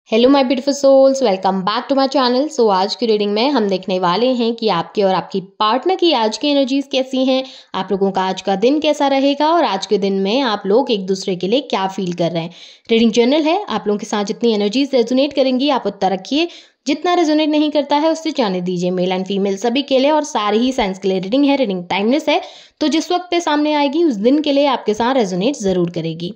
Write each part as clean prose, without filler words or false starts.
Hello my beautiful souls, welcome back to my channel. So आज की reading में हम देखने वाले हैं कि आपके और आपकी पार्टनर की आज की एनर्जीज कैसी हैं, आप लोगों का आज का दिन कैसा रहेगा और आज के दिन में आप लोग एक दूसरे के लिए क्या फील कर रहे हैं। रीडिंग जर्नल है, आप लोगों के साथ जितनी एनर्जीज रेजोनेट करेंगी आप उतना रखिए, जितना रेजोनेट नहीं करता है उससे जाने दीजिए। मेल एंड फीमेल सभी के लिए और सारी ही साइंस के लिए रीडिंग है। रीडिंग टाइमलेस है, तो जिस वक्त पे सामने आएगी उस दिन के लिए आपके साथ रेजोनेट जरूर करेगी।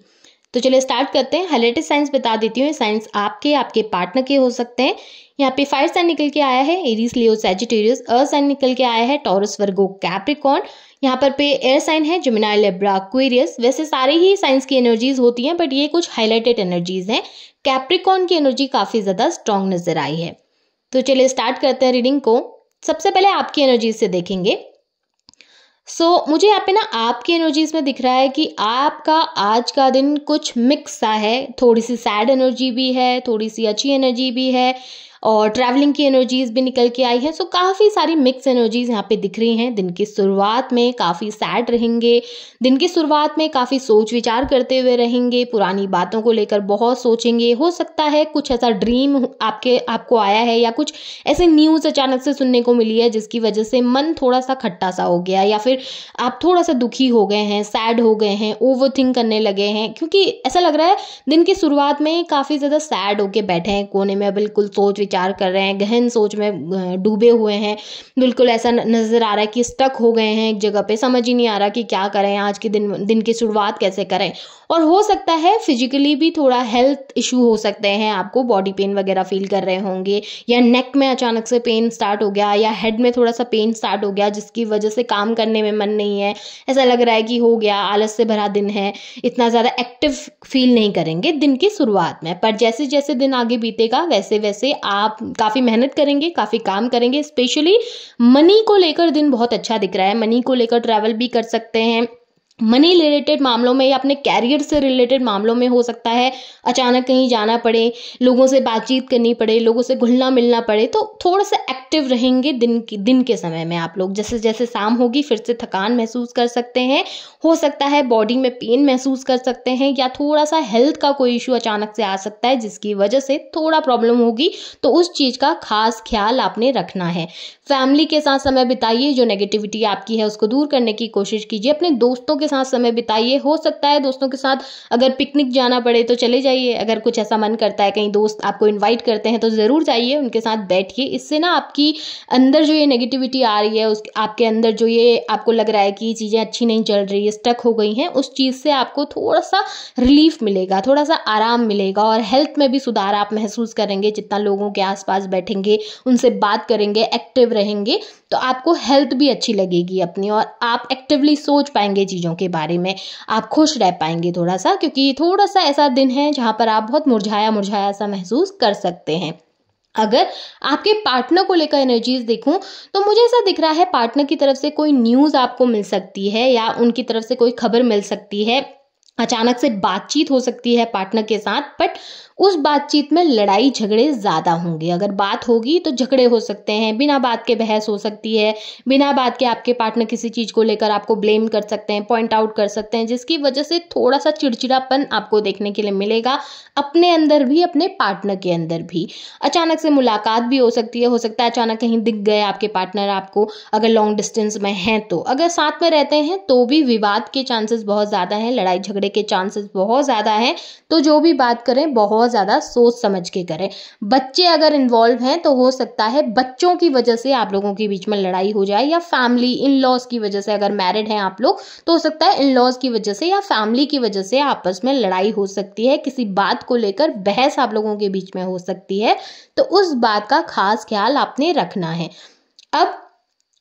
तो चलिए स्टार्ट करते हैं। हाईलाइटेड साइंस बता देती हूँ, साइंस आपके पार्टनर के हो सकते हैं। यहाँ पे फायर साइन निकल के आया है, एरीज, लियो, सैजिटेरियस। अर्थ साइन निकल के आया है, टॉरस, वर्गो, कैप्रिकॉर्न। यहाँ पर पे एयर साइन है, जेमिनी, लिब्रा, एक्वेरियस। वैसे सारे ही साइंस की एनर्जीज होती हैं, बट ये कुछ हाईलाइटेड एनर्जीज हैं। कैप्रिकॉर्न की एनर्जी काफी ज्यादा स्ट्रॉन्ग नजर आई है। तो चलिए स्टार्ट करते हैं रीडिंग को। सबसे पहले आपकी एनर्जीज से देखेंगे। मुझे यहाँ पे ना आपकी एनर्जीज में दिख रहा है कि आपका आज का दिन कुछ मिक्स सा है। थोड़ी सी सैड एनर्जी भी है, थोड़ी सी अच्छी एनर्जी भी है और ट्रैवलिंग की एनर्जीज भी निकल के आई है। काफ़ी सारी मिक्स एनर्जीज यहाँ पे दिख रही हैं। दिन की शुरुआत में काफ़ी सैड रहेंगे, दिन की शुरुआत में काफ़ी सोच विचार करते हुए रहेंगे, पुरानी बातों को लेकर बहुत सोचेंगे। हो सकता है कुछ ऐसा ड्रीम आपको आया है या कुछ ऐसे न्यूज़ अचानक से सुनने को मिली है जिसकी वजह से मन थोड़ा सा खट्टा सा हो गया, या फिर आप थोड़ा सा दुखी हो गए हैं, सैड हो गए हैं, ओवर थिंक करने लगे हैं। क्योंकि ऐसा लग रहा है दिन की शुरुआत में काफ़ी ज़्यादा सैड होके बैठे हैं कोने में, बिल्कुल सोच विचार कर रहे हैं, गहन सोच में डूबे हुए हैं। बिल्कुल ऐसा नजर आ रहा है कि स्टक हो गए हैं एक जगह पे, समझ ही नहीं आ रहा कि क्या करें, आज के दिन की शुरुआत कैसे करें। और हो सकता है फिजिकली भी थोड़ा हेल्थ इशू हो सकते हैं, आपको बॉडी पेन वगैरह फील कर रहे होंगे, या नेक में अचानक से पेन स्टार्ट हो गया, या हेड में थोड़ा सा पेन स्टार्ट हो गया जिसकी वजह से काम करने में मन नहीं है। ऐसा लग रहा है कि हो गया, आलस से भरा दिन है, इतना ज़्यादा एक्टिव फील नहीं करेंगे दिन की शुरुआत में। पर जैसे जैसे दिन आगे बीतेगा वैसे वैसे आप काफ़ी मेहनत करेंगे, काफ़ी काम करेंगे। स्पेशली मनी को लेकर दिन बहुत अच्छा दिख रहा है। मनी को लेकर ट्रैवल भी कर सकते हैं। मनी रिलेटेड मामलों में या अपने कैरियर से रिलेटेड मामलों में हो सकता है अचानक कहीं जाना पड़े, लोगों से बातचीत करनी पड़े, लोगों से घुलना मिलना पड़े, तो थोड़ा सा एक्टिव रहेंगे दिन के समय में। आप लोग जैसे जैसे शाम होगी फिर से थकान महसूस कर सकते हैं, हो सकता है बॉडी में पेन महसूस कर सकते हैं, या थोड़ा सा हेल्थ का कोई इशू अचानक से आ सकता है जिसकी वजह से थोड़ा प्रॉब्लम होगी। तो उस चीज़ का खास ख्याल आपने रखना है। फैमिली के साथ समय बिताइए, जो नेगेटिविटी आपकी है उसको दूर करने की कोशिश कीजिए। अपने दोस्तों के साथ समय बिताइए। हो सकता है दोस्तों के साथ अगर पिकनिक जाना पड़े तो चले जाइए, अगर कुछ ऐसा मन करता है, कहीं दोस्त आपको इनवाइट करते हैं तो ज़रूर जाइए, उनके साथ बैठिए। इससे ना आपकी अंदर जो ये नेगेटिविटी आ रही है, उस आपके अंदर जो ये आपको लग रहा है कि चीज़ें अच्छी नहीं चल रही है, स्टक हो गई हैं, उस चीज़ से आपको थोड़ा सा रिलीफ मिलेगा, थोड़ा सा आराम मिलेगा और हेल्थ में भी सुधार आप महसूस करेंगे। जितना लोगों के आसपास बैठेंगे, उनसे बात करेंगे, एक्टिव रहेंगे, तो आपको हेल्थ भी अच्छी लगेगी अपनी, और आप एक्टिवली सोच पाएंगे चीज़ों के बारे में, आप खुश रह पाएंगे थोड़ा सा। क्योंकि थोड़ा सा ऐसा दिन है जहाँ पर आप बहुत मुरझाया मुरझाया सा महसूस कर सकते हैं। अगर आपके पार्टनर को लेकर एनर्जीज देखूं तो मुझे ऐसा दिख रहा है पार्टनर की तरफ से कोई न्यूज़ आपको मिल सकती है, या उनकी तरफ से कोई खबर मिल सकती है। अचानक से बातचीत हो सकती है पार्टनर के साथ, बट उस बातचीत में लड़ाई झगड़े ज़्यादा होंगे। अगर बात होगी तो झगड़े हो सकते हैं, बिना बात के बहस हो सकती है, बिना बात के आपके पार्टनर किसी चीज़ को लेकर आपको ब्लेम कर सकते हैं, पॉइंट आउट कर सकते हैं, जिसकी वजह से थोड़ा सा चिड़चिड़ापन आपको देखने के लिए मिलेगा, अपने अंदर भी अपने पार्टनर के अंदर भी। अचानक से मुलाकात भी हो सकती है, हो सकता है अचानक कहीं दिख गए आपके पार्टनर आपको, अगर लॉन्ग डिस्टेंस में हैं तो। अगर साथ में रहते हैं तो भी विवाद के चांसेस बहुत ज़्यादा हैं, लड़ाई झगड़े के चांसेस बहुत ज़्यादा हैं। तो जो भी बात करें बहुत ज़्यादा सोच समझ के करें। बच्चे अगर इन्वॉल्व हैं तो हो सकता है बच्चों की वजह से आप लोगों के बीच में लड़ाई हो जाए, या फैमिली इन लॉज की वजह से, अगर मैरिड हैं आप लोग तो हो सकता है इन लॉज की वजह से या फैमिली की वजह से आपस में लड़ाई हो सकती है, किसी बात को लेकर बहस आप लोगों के बीच में हो सकती है। तो उस बात का खास ख्याल आपने रखना है। अब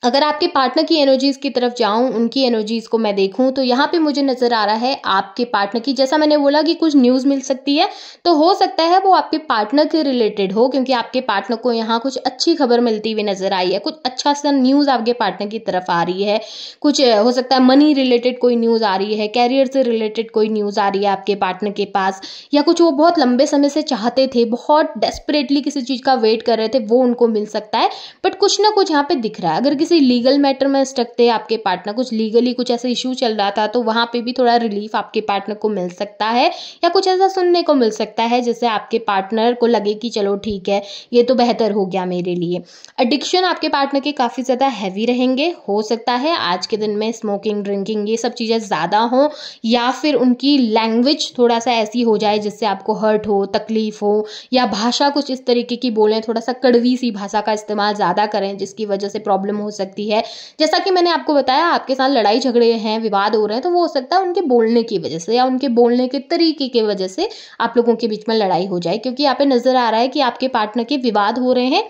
अगर आपके पार्टनर की एनर्जीज की तरफ जाऊं, उनकी एनर्जीज को मैं देखूं, तो यहाँ पे मुझे नजर आ रहा है आपके पार्टनर की, जैसा मैंने बोला कि कुछ न्यूज़ मिल सकती है, तो हो सकता है वो आपके पार्टनर के रिलेटेड हो, क्योंकि आपके पार्टनर को यहाँ कुछ अच्छी खबर मिलती हुई नजर आई है, कुछ अच्छा सा न्यूज़ आपके पार्टनर की तरफ आ रही है। कुछ हो सकता है मनी रिलेटेड कोई न्यूज़ आ रही है, कैरियर से रिलेटेड कोई न्यूज़ आ रही है आपके पार्टनर के पास, या कुछ वो बहुत लंबे समय से चाहते थे, बहुत डेस्परेटली किसी चीज़ का वेट कर रहे थे, वो उनको मिल सकता है। बट कुछ ना कुछ यहाँ पे दिख रहा है। अगर किसी लीगल मैटर में स्टक थे आपके पार्टनर, कुछ लीगली कुछ ऐसा इशू चल रहा था, तो वहाँ पे भी थोड़ा रिलीफ आपके पार्टनर को मिल सकता है या कुछ ऐसा सुनने को मिल सकता है जिससे आपके पार्टनर को लगे कि चलो ठीक है, ये तो बेहतर हो गया मेरे लिए। एडिक्शन आपके पार्टनर के काफ़ी ज़्यादा हैवी रहेंगे। हो सकता है आज के दिन में स्मोकिंग, ड्रिंकिंग ये सब चीज़ें ज़्यादा हो, या फिर उनकी लैंग्वेज थोड़ा सा ऐसी हो जाए जिससे आपको हर्ट हो, तकलीफ हो, या भाषा कुछ इस तरीके की बोलें, थोड़ा सा कड़वी सी भाषा का इस्तेमाल ज़्यादा करें जिसकी वजह से प्रॉब्लम हो सकती है। जैसा कि मैंने आपको बताया, आपके साथ लड़ाई झगड़े हैं, विवाद हो रहे हैं, तो वो हो सकता है उनके बोलने की वजह से या उनके बोलने के तरीके की वजह से आप लोगों के बीच में लड़ाई हो जाए, क्योंकि यहाँ पे नजर आ रहा है कि आपके पार्टनर के विवाद हो रहे हैं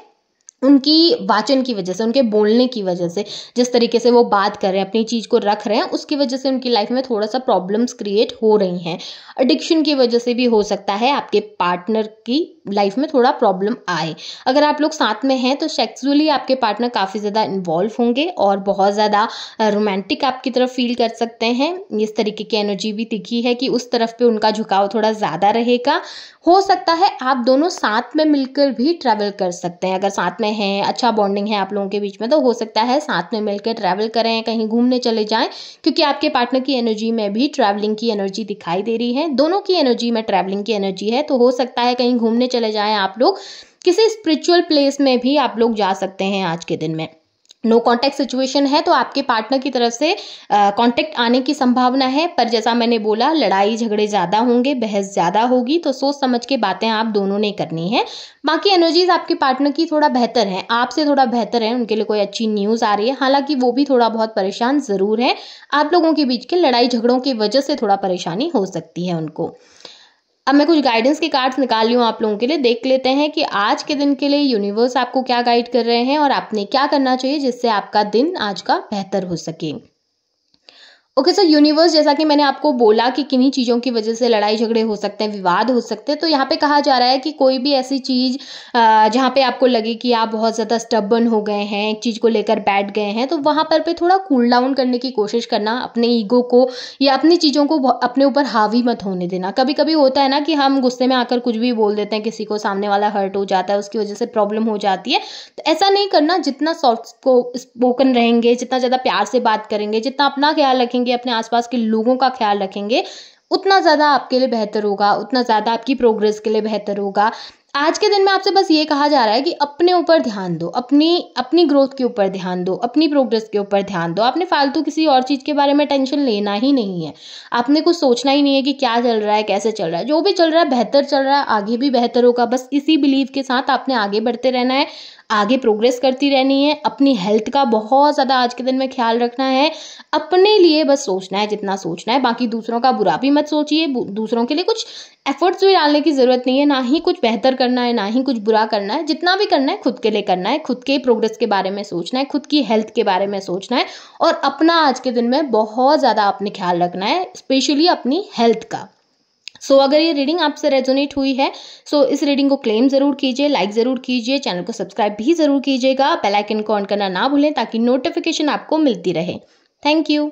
उनकी वाचन की वजह से, उनके बोलने की वजह से, जिस तरीके से वो बात कर रहे हैं, अपनी चीज़ को रख रहे हैं, उसकी वजह से उनकी लाइफ में थोड़ा सा प्रॉब्लम्स क्रिएट हो रही हैं। एडिक्शन की वजह से भी हो सकता है आपके पार्टनर की लाइफ में थोड़ा प्रॉब्लम आए। अगर आप लोग साथ में हैं तो सेक्सुअली आपके पार्टनर काफ़ी ज़्यादा इन्वॉल्व होंगे और बहुत ज़्यादा रोमांटिक आपकी तरफ फील कर सकते हैं। इस तरीके की एनर्जी भी दिखी है कि उस तरफ पे उनका झुकाव थोड़ा ज़्यादा रहेगा। हो सकता है आप दोनों साथ में मिलकर भी ट्रैवल कर सकते हैं। अगर साथ में हैं, अच्छा बॉन्डिंग है आप लोगों के बीच में, तो हो सकता है साथ में मिलकर ट्रैवल करें, कहीं घूमने चले जाएं, क्योंकि आपके पार्टनर की एनर्जी में भी ट्रैवलिंग की एनर्जी दिखाई दे रही है। दोनों की एनर्जी में ट्रैवलिंग की एनर्जी है, तो हो सकता है कहीं घूमने चले जाएं आप लोग, किसी स्पिरिचुअल प्लेस में भी आप लोग जा सकते हैं आज के दिन में। नो कॉन्टैक्ट सिचुएशन है तो आपके पार्टनर की तरफ से कॉन्टैक्ट आने की संभावना है, पर जैसा मैंने बोला लड़ाई झगड़े ज़्यादा होंगे, बहस ज़्यादा होगी, तो सोच समझ के बातें आप दोनों ने करनी है। बाकी एनर्जीज आपके पार्टनर की थोड़ा बेहतर है, आपसे थोड़ा बेहतर है, उनके लिए कोई अच्छी न्यूज़ आ रही है। हालांकि वो भी थोड़ा बहुत परेशान ज़रूर है, आप लोगों के बीच के लड़ाई झगड़ों की वजह से थोड़ा परेशानी हो सकती है उनको। अब मैं कुछ गाइडेंस के कार्ड्स निकाल ली हूँ आप लोगों के लिए, देख लेते हैं कि आज के दिन के लिए यूनिवर्स आपको क्या गाइड कर रहे हैं और आपने क्या करना चाहिए जिससे आपका दिन आज का बेहतर हो सके। ओके सर, यूनिवर्स, जैसा कि मैंने आपको बोला कि किन्हीं चीज़ों की वजह से लड़ाई झगड़े हो सकते हैं, विवाद हो सकते हैं, तो यहाँ पे कहा जा रहा है कि कोई भी ऐसी चीज़ जहाँ पे आपको लगे कि आप बहुत ज़्यादा स्टबर्न हो गए हैं, एक चीज़ को लेकर बैठ गए हैं, तो वहाँ पर पे थोड़ा कूल डाउन करने की कोशिश करना, अपने ईगो को या अपनी चीज़ों को अपने ऊपर हावी मत होने देना। कभी कभी होता है ना कि हम गुस्से में आकर कुछ भी बोल देते हैं, किसी को, सामने वाला हर्ट हो जाता है, उसकी वजह से प्रॉब्लम हो जाती है। तो ऐसा नहीं करना, जितना सॉफ्ट स्पोकन रहेंगे, जितना ज़्यादा प्यार से बात करेंगे, जितना अपना ख्याल रखेंगे, अपने आसपास के लोगों का ख्याल रखेंगे, उतना ज़्यादा आपके लिए बेहतर होगा, उतना ज़्यादा आपकी प्रोग्रेस के लिए बेहतर होगा। आज के दिन में आपसे बस ये कहा जा रहा है कि अपने ऊपर ध्यान दो, अपनी ग्रोथ के ऊपर ध्यान दो, अपनी प्रोग्रेस के ऊपर ध्यान दो। आपने फालतू किसी और चीज़ के बारे में टेंशन लेना ही नहीं है, आपने कुछ सोचना ही नहीं है कि क्या चल रहा है, कैसे चल रहा है। जो भी चल रहा है बेहतर चल रहा है, आगे भी बेहतर होगा। बस इसी बिलीव के साथ आपने आगे बढ़ते रहना है, आगे प्रोग्रेस करती रहनी है। अपनी हेल्थ का बहुत ज़्यादा आज के दिन में ख्याल रखना है, अपने लिए बस सोचना है जितना सोचना है। बाकी दूसरों का बुरा भी मत सोचिए, दूसरों के लिए कुछ एफर्ट्स भी डालने की ज़रूरत नहीं है, ना ही कुछ बेहतर करना है, ना ही कुछ बुरा करना है। जितना भी करना है खुद के लिए करना है, खुद के प्रोग्रेस के बारे में सोचना है, खुद की हेल्थ के बारे में सोचना है, और अपना आज के दिन में बहुत ज़्यादा अपने ख्याल रखना है, स्पेशली अपनी हेल्थ का। अगर ये रीडिंग आपसे रेजोनेट हुई है, इस रीडिंग को क्लेम जरूर कीजिए, लाइक जरूर कीजिए, चैनल को सब्सक्राइब भी जरूर कीजिएगा, बेल आइकन को ऑन करना ना भूलें ताकि नोटिफिकेशन आपको मिलती रहे। Thank you.